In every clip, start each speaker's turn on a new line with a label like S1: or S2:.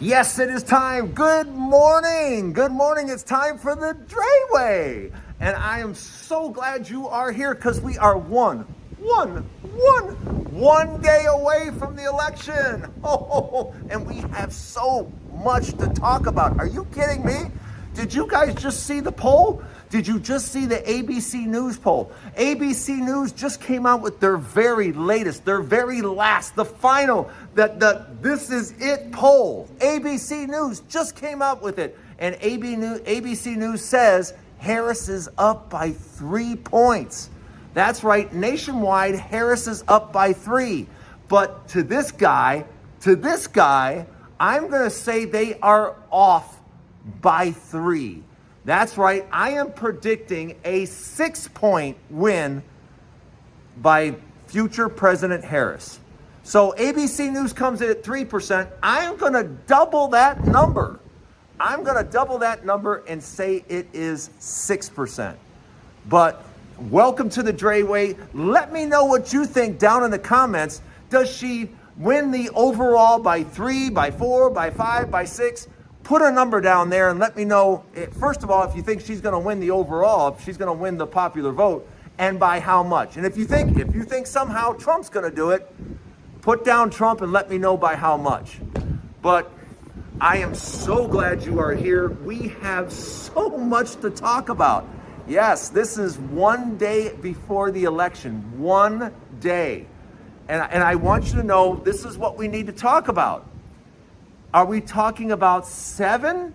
S1: Yes, it is time. Good morning. Good morning. It's time for the Dray. And I am so glad you are here because we are one day away from the election. Oh, and we have so much to talk about. Are you kidding me? Did you guys just see the poll? Did you just see the ABC News poll? ABC News just came out with their very latest, their very last, the final, the This Is It poll. ABC News just came out with it. And ABC News says Harris is up by 3 points. That's right, nationwide, Harris is up by 3. But to this guy, I'm going to say they are off by 3. That's right, I am predicting a 6-point win by future President Harris. So ABC News comes in at 3%. I am going to double that number. I'm going to double that number and say it is 6%. But welcome to the Dray Way. Let me know what you think down in the comments. Does she win the overall by 3, by 4, by 5, by 6? Put a number down there and let me know, first of all, if you think she's going to win the overall, if she's going to win the popular vote, and by how much. And if you think somehow Trump's going to do it, put down Trump and let me know by how much. But I am so glad you are here. We have so much to talk about. Yes, this is one day before the election. One day. And I want you to know this is what we need to talk about. Are we talking about 7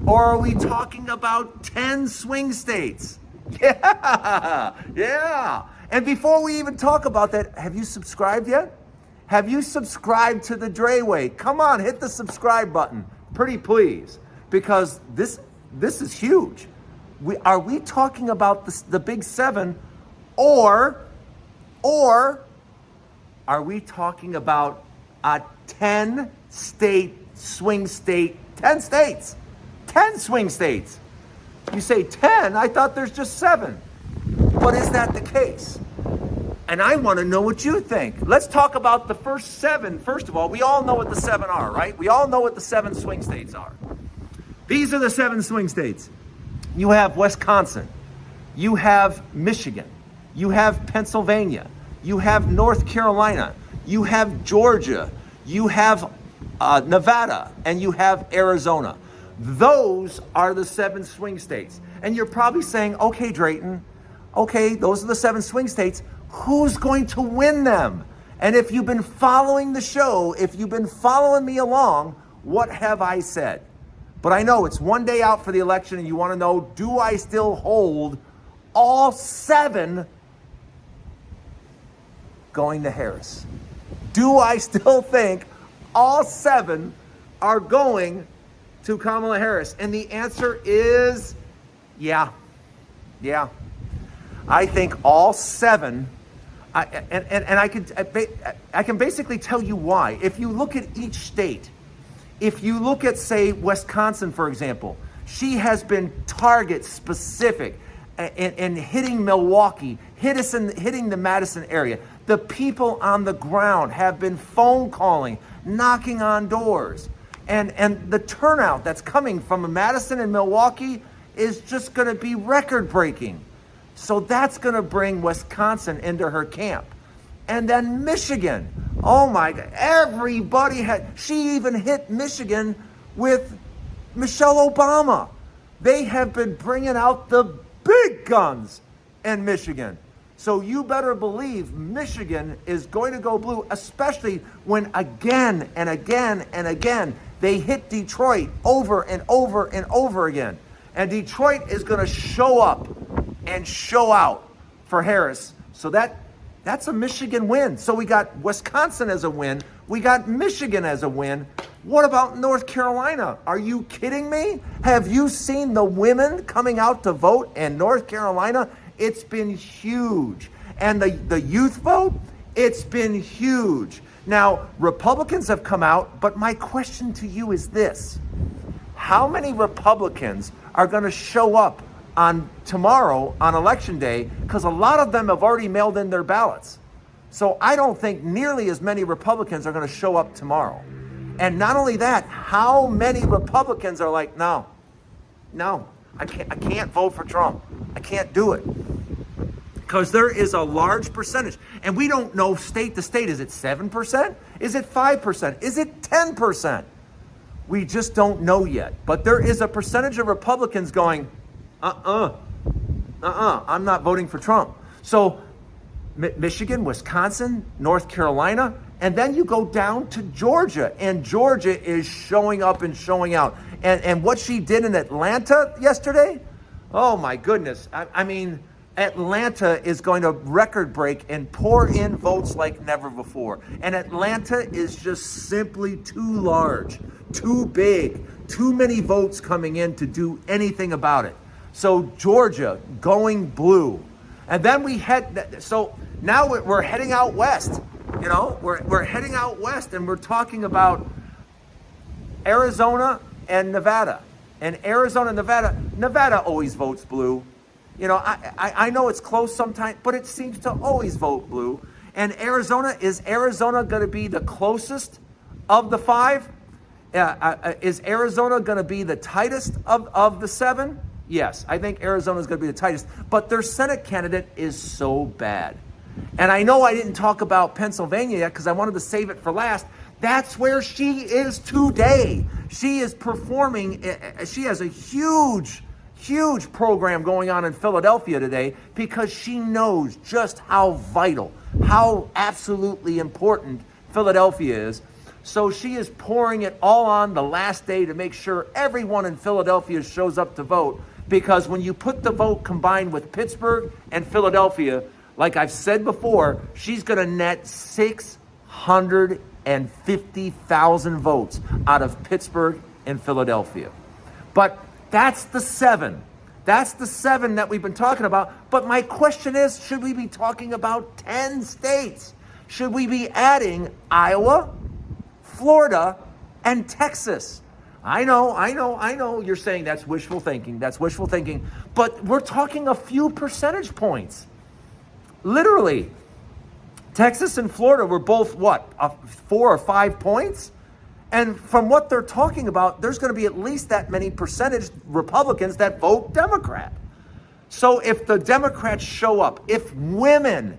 S1: or are we talking about 10 swing states? Yeah. And before we even talk about that, have you subscribed yet? Have you subscribed to the Dray Way? Come on, hit the subscribe button. Pretty please. Because this is huge. Are we talking about the big 7 or are we talking about a 10-state swing state? 10 states. 10 swing states. You say 10? I thought there's just 7. But is that the case? And I want to know what you think. Let's talk about the first 7. First of all, we all know what the 7 are, right? We all know what the 7 swing states are. These are the 7 swing states. You have Wisconsin. You have Michigan. You have Pennsylvania. You have North Carolina. You have Georgia. You have Nevada, and you have Arizona. Those are the 7 swing states. And you're probably saying, okay, Drayton, okay, those are the 7 swing states. Who's going to win them? And if you've been following the show, if you've been following me along, what have I said? But I know it's one day out for the election, and you want to know, do I still hold all 7 going to Harris? Do I still think all 7 are going to Kamala Harris? And the answer is yeah. I think all 7, I can basically tell you why. If you look at each state, if you look at, say, Wisconsin, for example, she has been target specific in hitting Milwaukee, hitting the Madison area. The people on the ground have been phone calling, knocking on doors. And the turnout that's coming from Madison and Milwaukee is just going to be record-breaking. So that's going to bring Wisconsin into her camp. And then Michigan. Oh, my God. She even hit Michigan with Michelle Obama. They have been bringing out the big guns in Michigan. So you better believe Michigan is going to go blue, especially when again and again and again they hit Detroit over and over and over again. And Detroit is going to show up and show out for Harris. So that's a Michigan win. So we got Wisconsin as a win. We got Michigan as a win. What about North Carolina? Are you kidding me? Have you seen the women coming out to vote in North Carolina? It's been huge. And the youth vote, it's been huge. Now, Republicans have come out, but my question to you is this. How many Republicans are going to show up on tomorrow on Election Day? Because a lot of them have already mailed in their ballots. So I don't think nearly as many Republicans are going to show up tomorrow. And not only that, how many Republicans are like, no, I can't vote for Trump. I can't do it. Because there is a large percentage. And we don't know state to state. Is it 7%? Is it 5%? Is it 10%? We just don't know yet. But there is a percentage of Republicans going, I'm not voting for Trump. So Michigan, Wisconsin, North Carolina, and then you go down to Georgia, and Georgia is showing up and showing out. And what she did in Atlanta yesterday, oh my goodness. I mean, Atlanta is going to record break and pour in votes like never before. And Atlanta is just simply too large, too big, too many votes coming in to do anything about it. So Georgia going blue. And then so now we're heading out west. You know, we're heading out west, and we're talking about Arizona and Nevada. And Arizona and Nevada always votes blue. You know, I know it's close sometimes, but it seems to always vote blue. And is Arizona going to be the closest of the five? Is Arizona going to be the tightest of the seven? Yes, I think Arizona is going to be the tightest. But their Senate candidate is so bad. And I know I didn't talk about Pennsylvania yet because I wanted to save it for last. That's where she is today. She is performing. She has a huge program going on in Philadelphia today because she knows just how vital, how absolutely important Philadelphia is. So she is pouring it all on the last day to make sure everyone in Philadelphia shows up to vote. Because when you put the vote combined with Pittsburgh and Philadelphia, like I've said before, she's going to net 650,000 votes out of Pittsburgh and Philadelphia. But that's the seven. That's the seven that we've been talking about. But my question is, should we be talking about 10 states? Should we be adding Iowa, Florida, and Texas? I know. You're saying that's wishful thinking. But we're talking a few percentage points. Literally, Texas and Florida were both, 4 or 5 points? And from what they're talking about, there's going to be at least that many percentage Republicans that vote Democrat. So if the Democrats show up, if women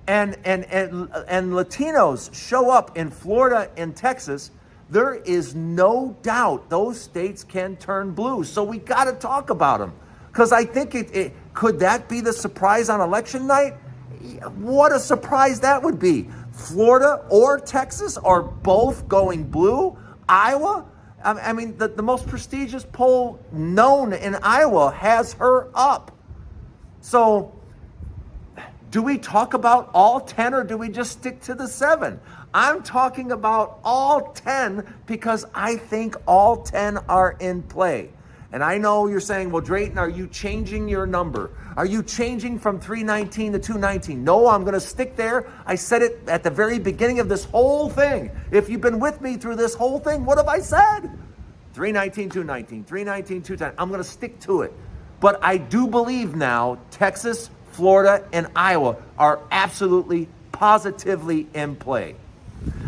S1: and Latinos show up in Florida and Texas, there is no doubt those states can turn blue. So we got to talk about them. Because I think could that be the surprise on election night? What a surprise that would be. Florida or Texas are both going blue. Iowa, I mean, the most prestigious poll known in Iowa has her up. So do we talk about all 10 or do we just stick to the 7? I'm talking about all 10 because I think all 10 are in play. And I know you're saying, well, Drayton, are you changing your number? Are you changing from 319 to 219? No, I'm going to stick there. I said it at the very beginning of this whole thing. If you've been with me through this whole thing, what have I said? 319, 219, 319, 210. I'm going to stick to it. But I do believe now Texas, Florida, and Iowa are absolutely, positively in play.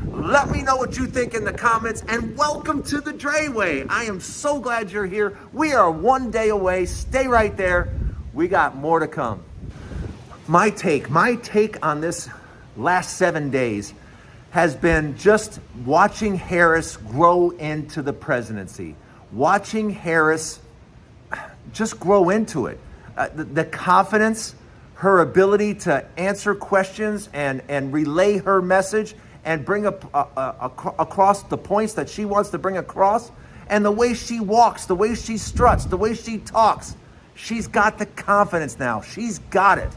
S1: Let me know what you think in the comments, and welcome to the Dray Way. I am so glad you're here. We are one day away. Stay right there. We got more to come. My take on this last 7 days has been just watching Harris grow into the presidency. Watching Harris just grow into it. The confidence, her ability to answer questions and relay her message and bring across the points that she wants to bring across, and the way she walks, the way she struts, the way she talks. She's got the confidence now. She's got it.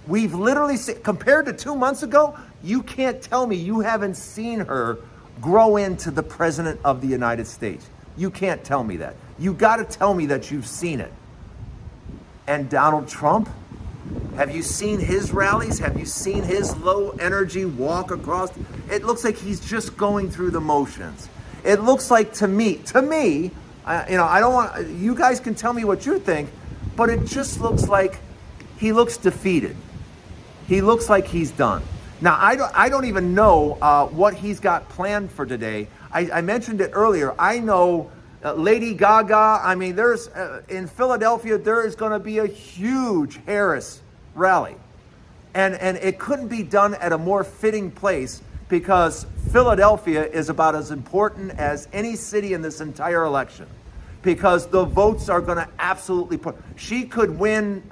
S1: We've literally seen, compared to 2 months ago, you can't tell me you haven't seen her grow into the president of the United States. You can't tell me that. You got to tell me that you've seen it. And Donald Trump? Have you seen his rallies? Have you seen his low energy walk across? It looks like he's just going through the motions. It looks like to me, I don't want, you guys can tell me what you think, but it just looks like he looks defeated. He looks like he's done. Now, I don't even know what he's got planned for today. I mentioned it earlier. I know Lady Gaga. I mean, there's in Philadelphia, there is going to be a huge Harris rally. And it couldn't be done at a more fitting place because Philadelphia is about as important as any city in this entire election because the votes are going to absolutely put. She could win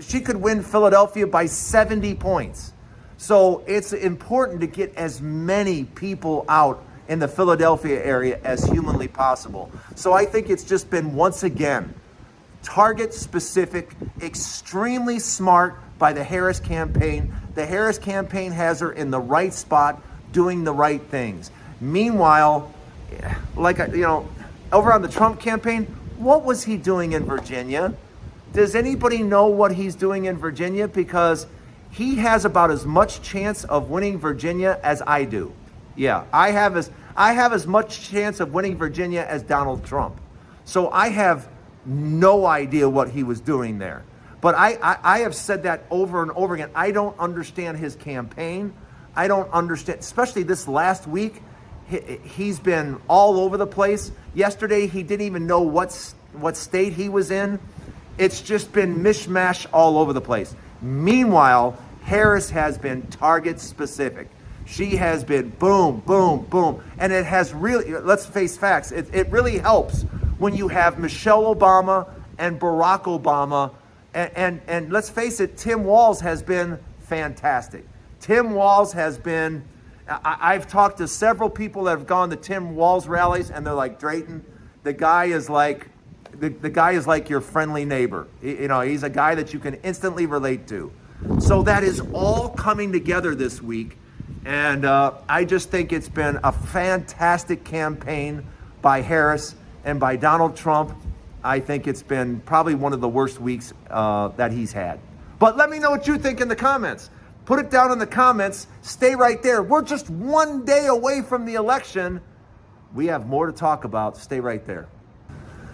S1: Philadelphia by 70 points. So it's important to get as many people out in the Philadelphia area as humanly possible. So I think it's just been, once again, target specific, extremely smart by the Harris campaign. The Harris campaign has her in the right spot, doing the right things. Meanwhile, over on the Trump campaign, what was he doing in Virginia? Does anybody know what he's doing in Virginia? Because he has about as much chance of winning Virginia as I do. Yeah, I have as much chance of winning Virginia as Donald Trump. So I have no idea what he was doing there. But I have said that over and over again. I don't understand his campaign. I don't understand, especially this last week. He's been all over the place. Yesterday, he didn't even know what state he was in. It's just been mishmash all over the place. Meanwhile, Harris has been target specific. She has been boom, boom, boom. And it has really, let's face facts, it really helps when you have Michelle Obama and Barack Obama. And let's face it, Tim Walz has been fantastic. Tim Walz has been, I've talked to several people that have gone to Tim Walz rallies, and they're like, Drayton, the guy is like your friendly neighbor. He's a guy that you can instantly relate to. So that is all coming together this week. And I just think it's been a fantastic campaign by Harris and by Donald Trump. I think it's been probably one of the worst weeks that he's had. But let me know what you think in the comments. Put it down in the comments. Stay right there. We're just one day away from the election. We have more to talk about. Stay right there.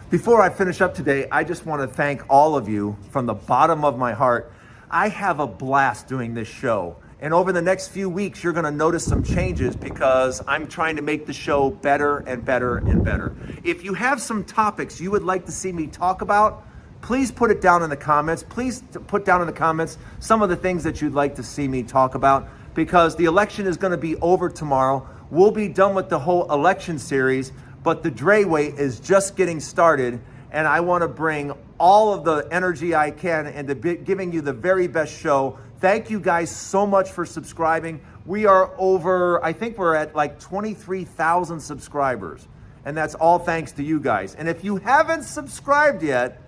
S1: Before I finish up today, I just want to thank all of you from the bottom of my heart. I have a blast doing this show. And over the next few weeks, you're going to notice some changes because I'm trying to make the show better and better and better. If you have some topics you would like to see me talk about, please put it down in the comments. Please put down in the comments some of the things that you'd like to see me talk about because the election is going to be over tomorrow. We'll be done with the whole election series, but the Dray Way is just getting started, and I want to bring all of the energy I can into giving you the very best show. Thank you guys so much for subscribing. We are over, I think we're at like 23,000 subscribers. And that's all thanks to you guys. And if you haven't subscribed yet,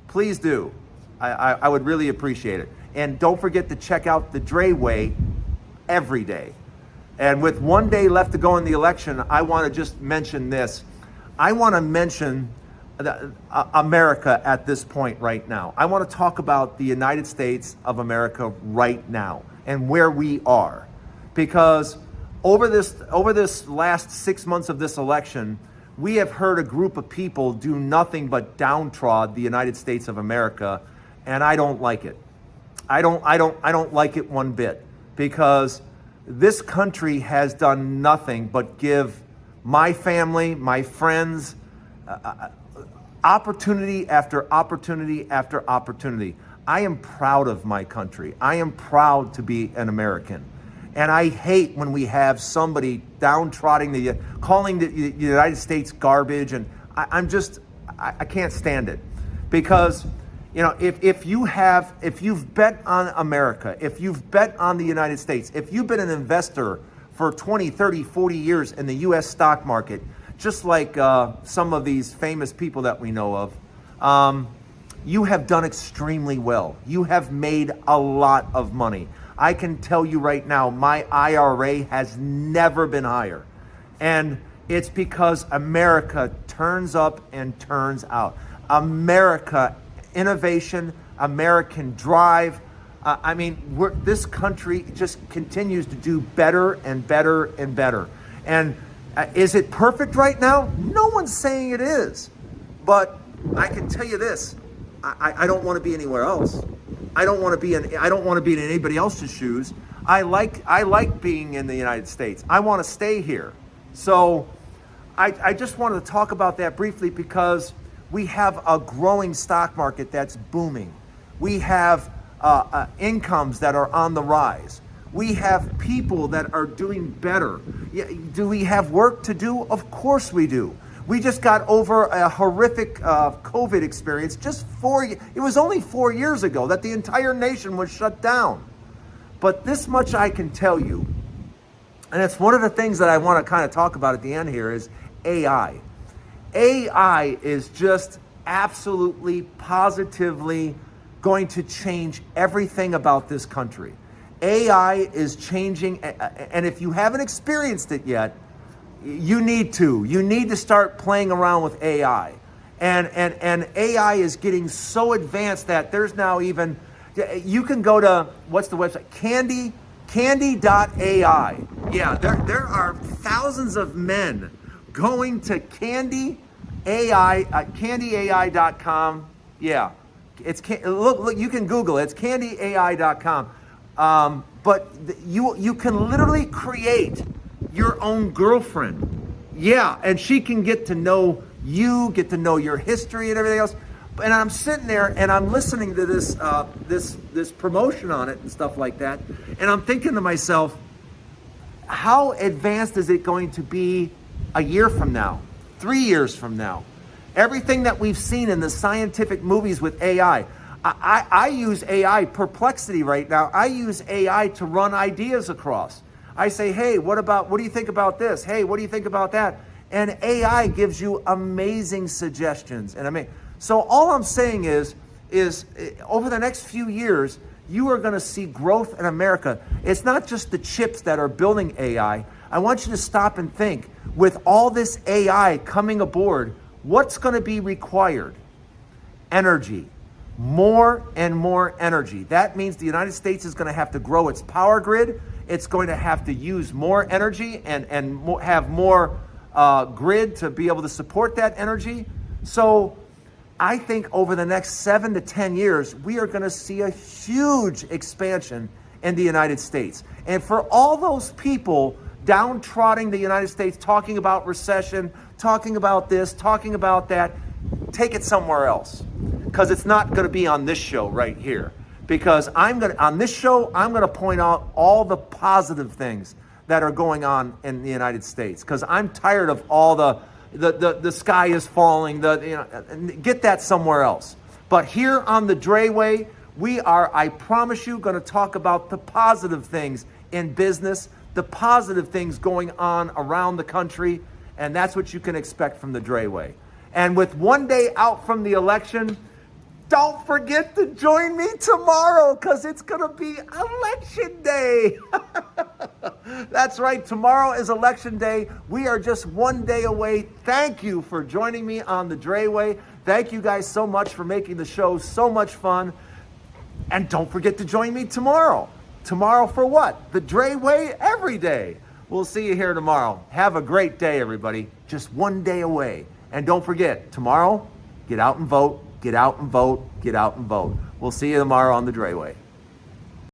S1: please do. I would really appreciate it. And don't forget to check out the Dray Way every day. And with one day left to go in the election, I want to just mention this. I want to mention America at this point right now. I want to talk about the United States of America right now and where we are. Because over this last 6 months of this election, we have heard a group of people do nothing but downtrod the United States of America, and I don't like it. I don't like it one bit because this country has done nothing but give my family, my friends, opportunity after opportunity after opportunity. I am proud of my country. I am proud to be an American. And I hate when we have somebody downtrodden, calling the United States garbage. And I can't stand it. Because, if you've bet on America, if you've bet on the United States, if you've been an investor for 20, 30, 40 years in the U.S. stock market, just like some of these famous people that we know of, you have done extremely well. You have made a lot of money. I can tell you right now, my IRA has never been higher. And it's because America turns up and turns out. America, innovation, American drive. This country just continues to do better and better and better. And is it perfect right now? No one's saying it is. But I can tell you this, I don't want to be anywhere else. I don't want to be in anybody else's shoes. I like being in the United States. I want to stay here. So I just wanted to talk about that briefly because we have a growing stock market that's booming. We have incomes that are on the rise. We have people that are doing better. Do we have work to do? Of course we do. We just got over a horrific COVID experience. It was only 4 years ago that the entire nation was shut down. But this much I can tell you, and it's one of the things that I want to kind of talk about at the end here, is AI. AI is just absolutely, positively going to change everything about this country. AI is changing, and if you haven't experienced it yet, you need to. You need to start playing around with AI. And AI is getting so advanced that there's now even, you can go to, what's the website? Candy.ai. Yeah, there are thousands of men going to candyai.com. Yeah, look, you can Google it. It's candyai.com. But you can literally create your own girlfriend. Yeah, and she can get to know you, get to know your history and everything else. And I'm sitting there and I'm listening to this promotion on it and stuff like that. And I'm thinking to myself, how advanced is it going to be a year from now, 3 years from now? Everything that we've seen in the scientific movies with AI. I use AI Perplexity right now. I use AI to run ideas across. I say, hey, what do you think about this? Hey, what do you think about that? And AI gives you amazing suggestions. And so all I'm saying is over the next few years, you are going to see growth in America. It's not just the chips that are building AI. I want you to stop and think, with all this AI coming aboard, what's going to be required? Energy. More and more energy. That means the United States is going to have to grow its power grid. It's going to have to use more energy and have more grid to be able to support that energy. So I think over the next 7 to 10 years, we are going to see a huge expansion in the United States. And for all those people downtrodden the United States, talking about recession, talking about this, talking about that, take it somewhere else. Because it's not going to be on this show right here. Because on this show, I'm going to point out all the positive things that are going on in the United States. Because I'm tired of all the sky is falling, get that somewhere else. But here on the Dray Way, we are, I promise you, going to talk about the positive things in business, the positive things going on around the country, and that's what you can expect from the Dray Way. And with one day out from the election, don't forget to join me tomorrow, because it's going to be election day. That's right. Tomorrow is election day. We are just one day away. Thank you for joining me on the Dray Way. Thank you guys so much for making the show so much fun. And don't forget to join me tomorrow. Tomorrow for what? The Dray Way every day. We'll see you here tomorrow. Have a great day, everybody. Just one day away. And don't forget, tomorrow, get out and vote. Get out and vote. Get out and vote. We'll see you tomorrow on the Dray Way.